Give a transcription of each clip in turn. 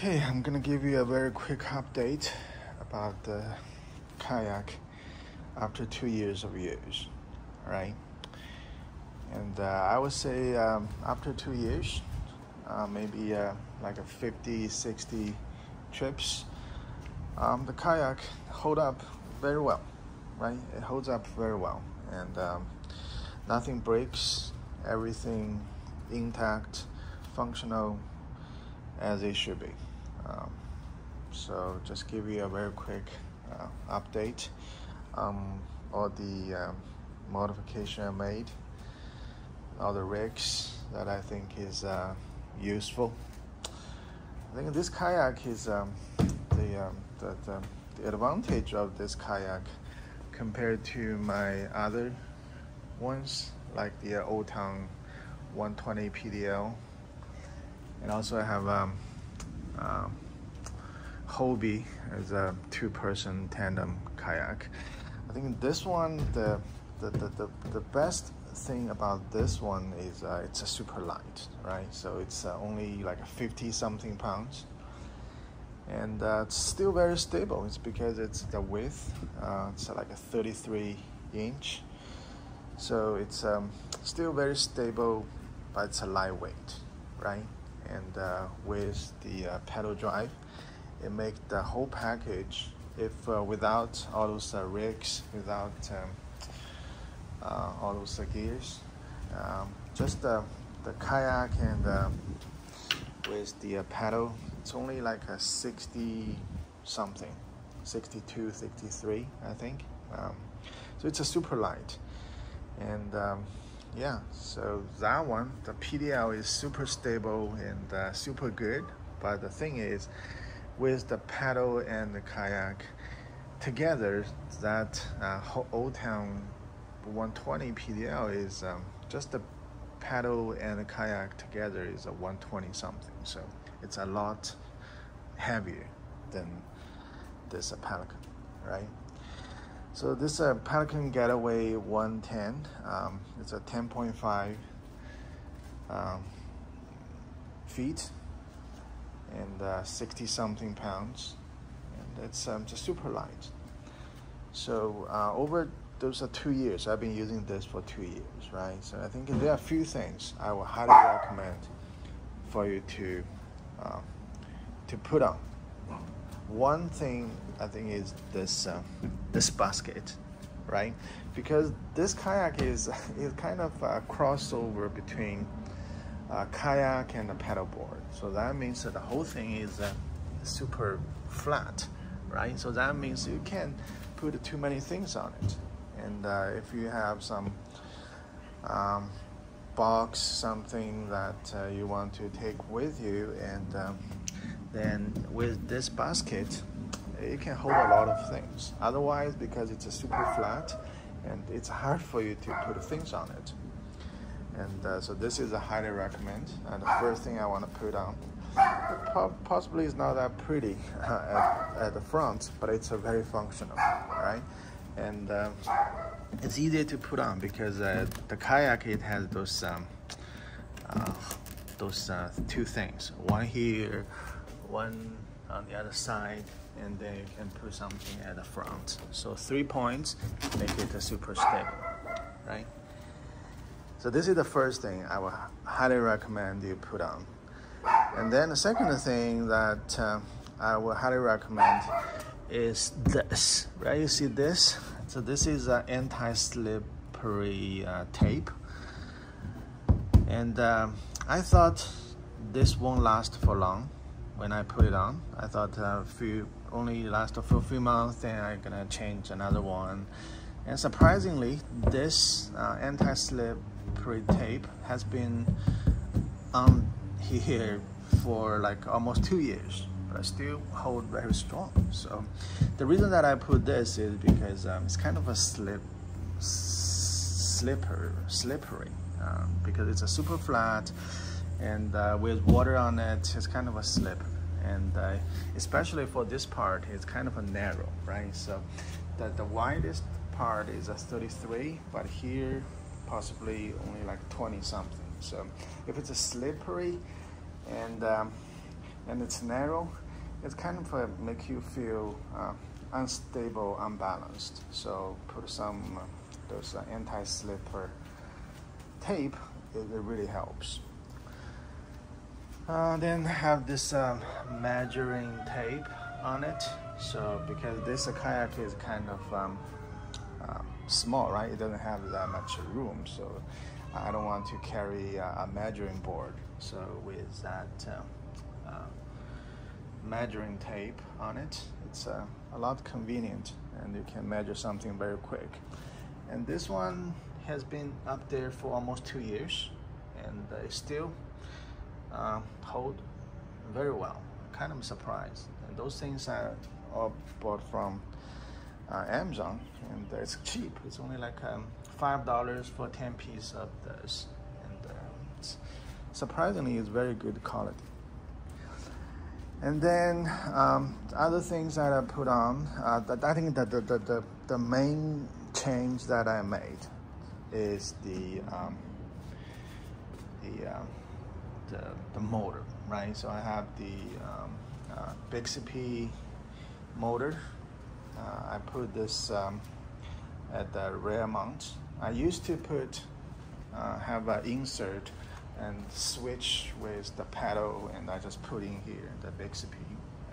Okay, I'm gonna give you a very quick update about the kayak after 2 years of use, right? And I would say after 2 years, maybe like a 50, 60 trips, the kayak hold up very well, right? It holds up very well, and nothing breaks, everything intact, functional as it should be. So just give you a very quick update. All the modification I made, all the rigs that I think is useful. I think this kayak is the advantage of this kayak compared to my other ones, like the Old Town 120 PDL, and also I have Hobie as a two-person tandem kayak. I think this one, the best thing about this one is it's a super light, right? So it's only like 50-something pounds, and it's still very stable. It's because it's the width, it's like a 33 inch, so it's still very stable, but it's a lightweight, right? And with the pedal drive, it makes the whole package, if without all those rigs, without all those gears, just the kayak and with the pedal, it's only like a 60 something, 62, 63, I think. So it's a super light, and yeah, so that one, the PDL is super stable and super good. But the thing is, with the pedal and the kayak together, that Old Town 120 PDL is just the pedal and the kayak together is a 120 something. So it's a lot heavier than this Pelican, right? So this Pelican Getaway 110, it's a 10.5 feet and 60 something pounds, and it's just super light. So over those 2 years, I've been using this for 2 years, right? So I think there are a few things I would highly recommend for you to put on. One thing I think is this basket, right? Because this kayak is kind of a crossover between kayak and a paddleboard. So that means that the whole thing is super flat, right? So that means you can't put too many things on it. And if you have some box, something that you want to take with you, and then with this basket, it can hold a lot of things. Otherwise, because it's a super flat, and it's hard for you to put things on it. And so this is a highly recommend. And the first thing I want to put on, possibly is not that pretty at the front, but it's a very functional, right? And it's easier to put on because the kayak, it has those two things, one here, one on the other side, and then you can put something at the front. So 3 points make it a super stable, right? So this is the first thing I would highly recommend you put on. And then the second thing that I would highly recommend is this, right? You see this? So this is an anti-slippery tape. And I thought this won't last for long when I put it on. I thought only last for a few months, then I'm gonna change another one. And surprisingly, this anti-slippery tape has been on here for like almost 2 years, but I still hold very strong. So the reason that I put this is because it's kind of a slippery, because it's a super flat, and with water on it, it's kind of a slip. And especially for this part, it's kind of a narrow, right? So the widest part is a 33, but here possibly only like 20 something. So if it's a slippery and and it's narrow, it's kind of make you feel unstable, unbalanced. So put some those anti-slipper tape, it really helps. Then have this measuring tape on it. So because this kayak is kind of small, right? It doesn't have that much room, so I don't want to carry a measuring board. So with that measuring tape on it, it's a lot convenient, and you can measure something very quick. And this one has been up there for almost 2 years, and it still hold very well. Kind of surprised. And those things are all bought from Amazon, and it's cheap. It's only like $5 for 10 pieces of this, and it's, surprisingly, it's very good quality. And then other things that I put on, I think that the main change that I made is the motor, right? So I have the Bixby motor. I put this at the rear mount. I used to have an insert and switch with the pedal, and I just put in here the Bixby.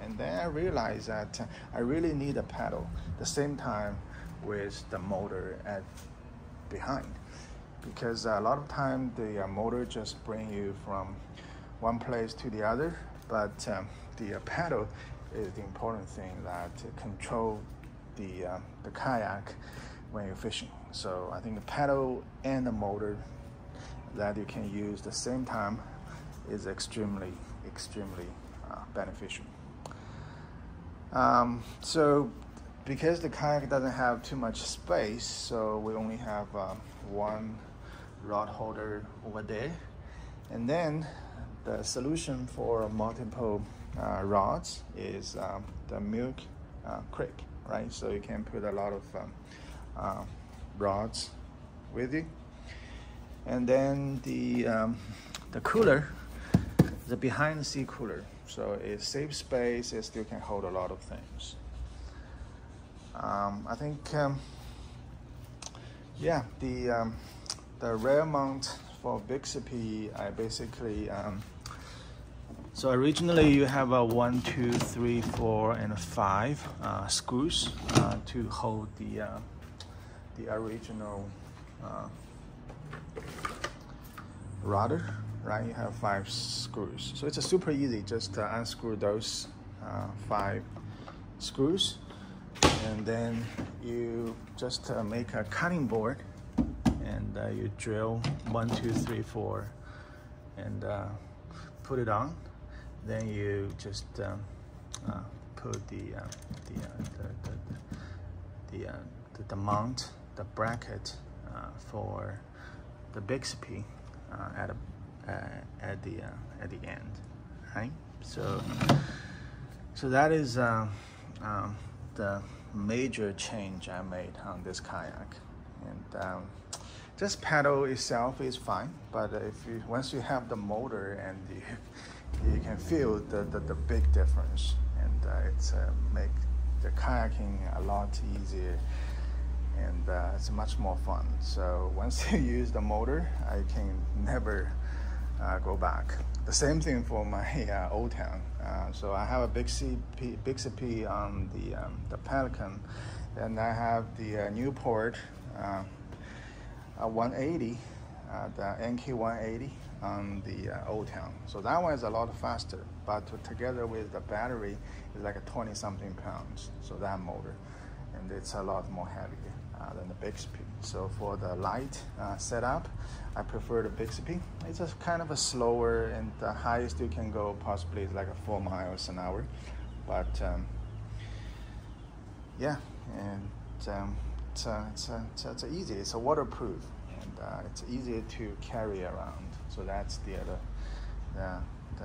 And then I realized that I really need a pedal at the same time with the motor behind, because a lot of time the motor just bring you from one place to the other, but the pedal is the important thing that control the kayak when you're fishing. So I think the pedal and the motor that you can use at the same time is extremely beneficial. So because the kayak doesn't have too much space, so we only have one rod holder over there, and then the solution for multiple rods is the milk crate, right? So you can put a lot of rods with you. And then the cooler, the behind the seat cooler, so it saves space. It still can hold a lot of things. I think yeah, the rear mount for Bixby, I basically so originally you have a 1, 2, 3, 4, and 5 screws to hold the original rudder, right? You have 5 screws, so it's super easy. Just unscrew those 5 screws, and then you just make a cutting board, and you drill 1, 2, 3, 4, and put it on. Then you just put the mount, the bracket for the Bixby at the end, right? So that is the major change I made on this kayak. And just pedal itself is fine, but once you have the motor, and you can feel the big difference, and it's make the kayaking a lot easier, and it's much more fun. So once you use the motor, I can never go back. The same thing for my Old Town. So I have a Bixby on the Pelican, and I have the Newport 180, the NK 180 on the Old Town. So that one is a lot faster, but together with the battery, it's like a 20-something pounds. So that motor, and it's a lot more heavier than the Bixby. So for the light setup, I prefer the Bixby. It's just kind of a slower, and the highest you can go possibly is like 4 miles an hour. But yeah, and it's easy. It's a waterproof, and it's easier to carry around. So that's the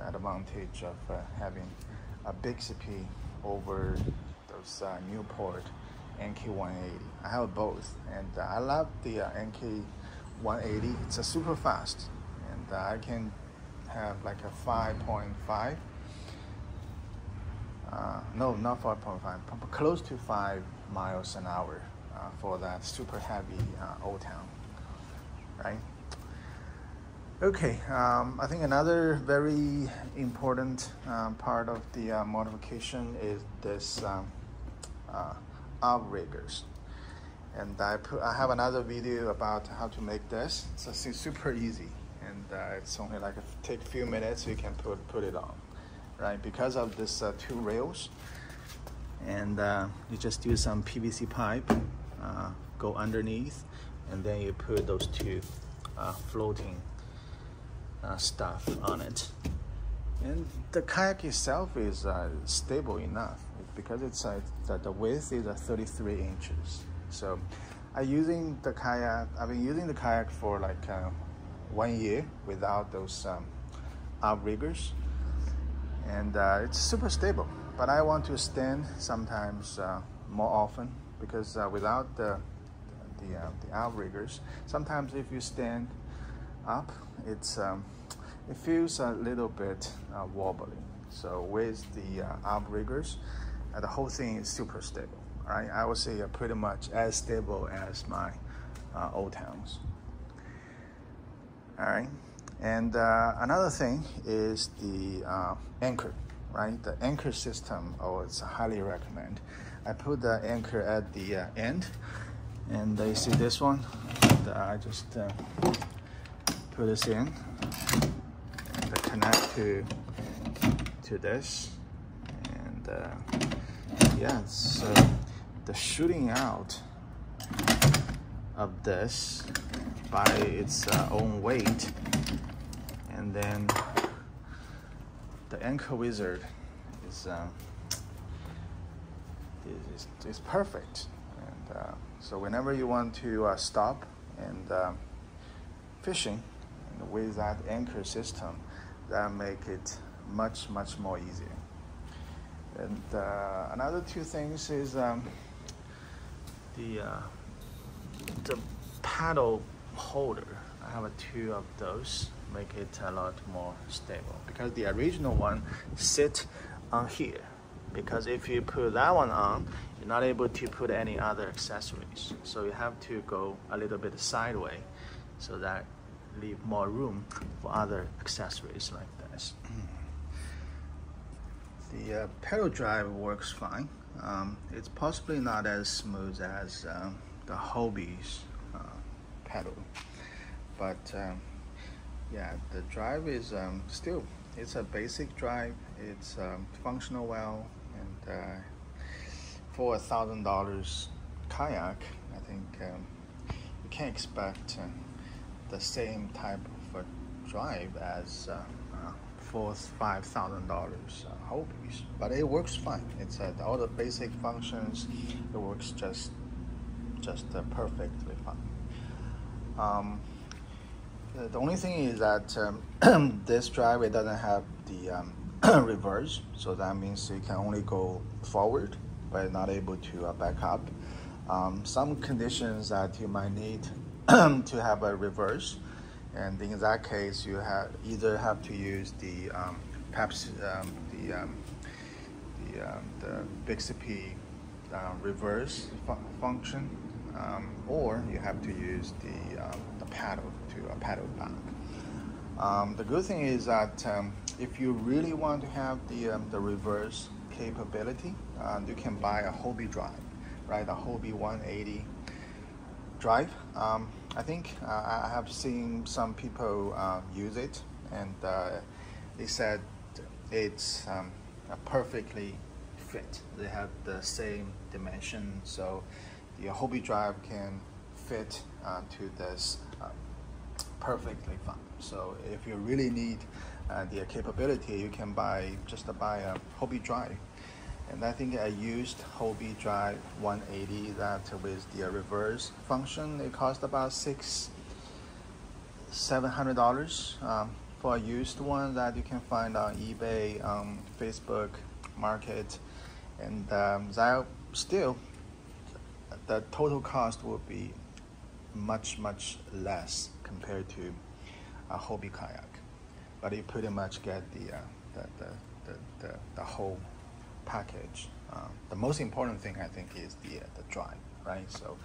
advantage of having a Bixby over those Newport NK 180. I have both, and I love the NK 180. It's a super fast, and I can have like a 5.5 no, not 4.5, close to 5 miles an hour for that super heavy Old Town, right? Okay, I think another very important part of the modification is this outriggers. And I have another video about how to make this. It's super easy, and it's only like take a few minutes. You can put it on, right? Because of this 2 rails, and you just use some PVC pipe, go underneath, and then you put those 2 floating stuff on it. And the kayak itself is stable enough because it's the width is 33 inches. So I've been using the kayak for like 1 year without those outriggers, and it's super stable. But I want to stand sometimes more often, because without the outriggers, sometimes if you stand up, it feels a little bit wobbly. So with the outriggers, the whole thing is super stable. Right? I would say pretty much as stable as my Old Towns. All right, and another thing is the anchor, right? The anchor system, it's highly recommend. I put the anchor at the end, and you see this one, and I just put this in, and connect to this, and yeah, so the shooting out of this by its own weight, and then the anchor wizard is perfect. And so whenever you want to stop and fishing, and with that anchor system, that make it much more easier. And another 2 things is the paddle holder. I have 2 of those, make it a lot more stable, because the original one sit on here, because if you put that one on, you're not able to put any other accessories, so you have to go a little bit sideways, so that leave more room for other accessories like this. The pedal drive works fine. It's possibly not as smooth as the Hobie's pedal, but yeah, the drive is still, it's a basic drive. It's functional well, and for $1,000 kayak, I think you can't expect the same type of drive as $4,000-$5,000 Hobies, but it works fine. It's all the basic functions. It works just perfectly fine. The only thing is that this drive, it doesn't have the reverse, so that means you can only go forward, but not able to back up. Some conditions that you might need to have a reverse, and in that case, you either have to use the the Bixby reverse function, or you have to use the paddle to paddle back. The good thing is that if you really want to have the reverse capability, you can buy a Hobie drive, right? A Hobie 180 drive. I think I have seen some people use it, and they said it's perfectly fit. They have the same dimension, so the Hobie drive can fit to this perfectly fine. So if you really need the capability, you can just buy a Hobie drive. And I think I used Hobie drive 180 that with the reverse function. It cost about $600-700 for a used one that you can find on eBay, Facebook Market, and that still the total cost will be much less compared to a Hobie kayak, but you pretty much get the whole package. The most important thing I think is the drive, right? So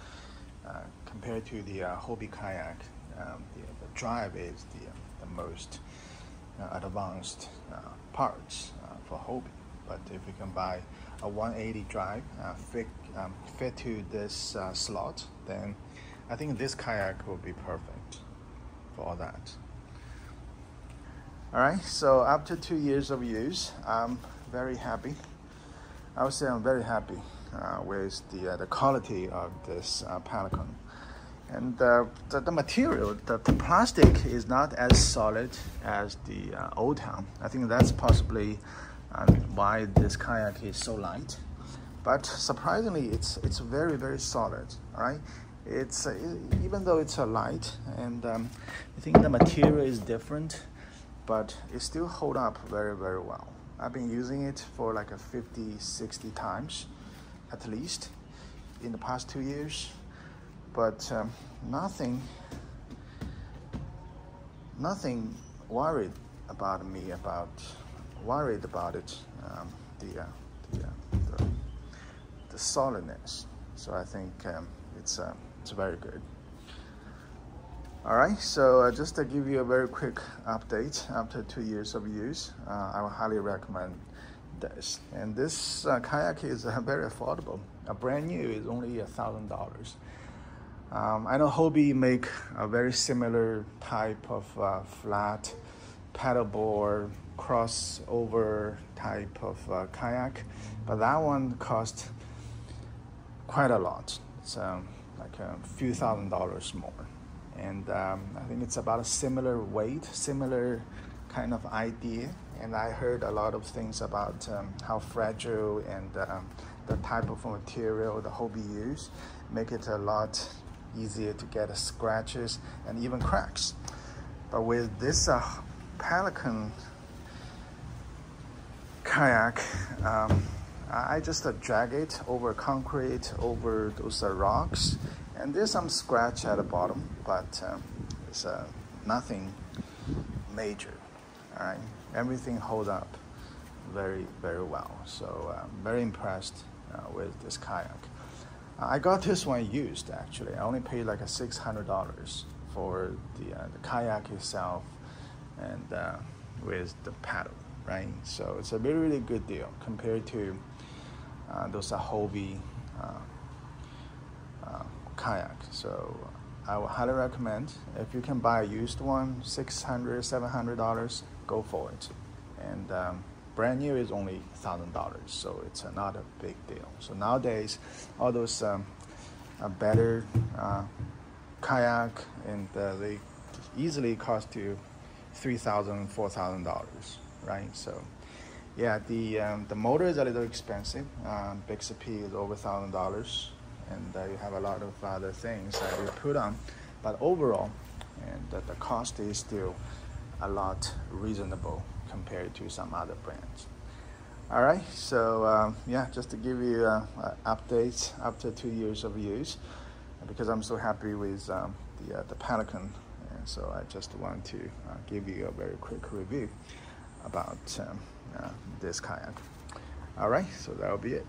compared to the hobby kayak, the drive is the most advanced parts for hobby. But if you can buy a 180 drive fit to this slot, then I think this kayak will be perfect for all that. All right, so after 2 years of use, I'm very happy. I would say I'm very happy with the quality of this Pelican. And the material, the plastic is not as solid as the Old Town. I think that's possibly why this kayak is so light. But surprisingly, it's very, very solid, all right? It's even though it's a light, and I think the material is different, but it still hold up very, very well. I've been using it for like 50, 60 times at least in the past 2 years, but nothing worried about it, the solidness. So I think it's very good. All right, so just to give you a very quick update after 2 years of use, I would highly recommend this. And this kayak is very affordable. A brand new is only $1,000. I know Hobie make a very similar type of flat paddleboard crossover type of kayak, but that one cost quite a lot. It's like a few $1,000s more. And I think it's about a similar weight, similar kind of idea. And I heard a lot of things about how fragile and the type of material the Hobie use make it a lot easier to get scratches and even cracks. But with this Pelican kayak, I just drag it over concrete, over those rocks, and there's some scratch at the bottom, but it's nothing major. All right, everything hold up very, very well. So I'm very impressed with this kayak. I got this one used actually. I only paid like $600 for the kayak itself and with the paddle, right? So it's a really, really good deal compared to those Hobie kayak. So I would highly recommend, if you can buy a used one, $600, $700, go for it. And brand new is only $1,000, so it's not a big deal. So nowadays, all those better kayak, and they easily cost you $3,000, $4,000, right? So yeah, the motor is a little expensive. Bixby is over $1,000, and you have a lot of other things that you put on, but overall, and the cost is still a lot reasonable compared to some other brands. All right, so yeah, just to give you updates after 2 years of use, because I'm so happy with the Pelican, and so I just want to give you a very quick review about this kayak. All right, so that'll be it.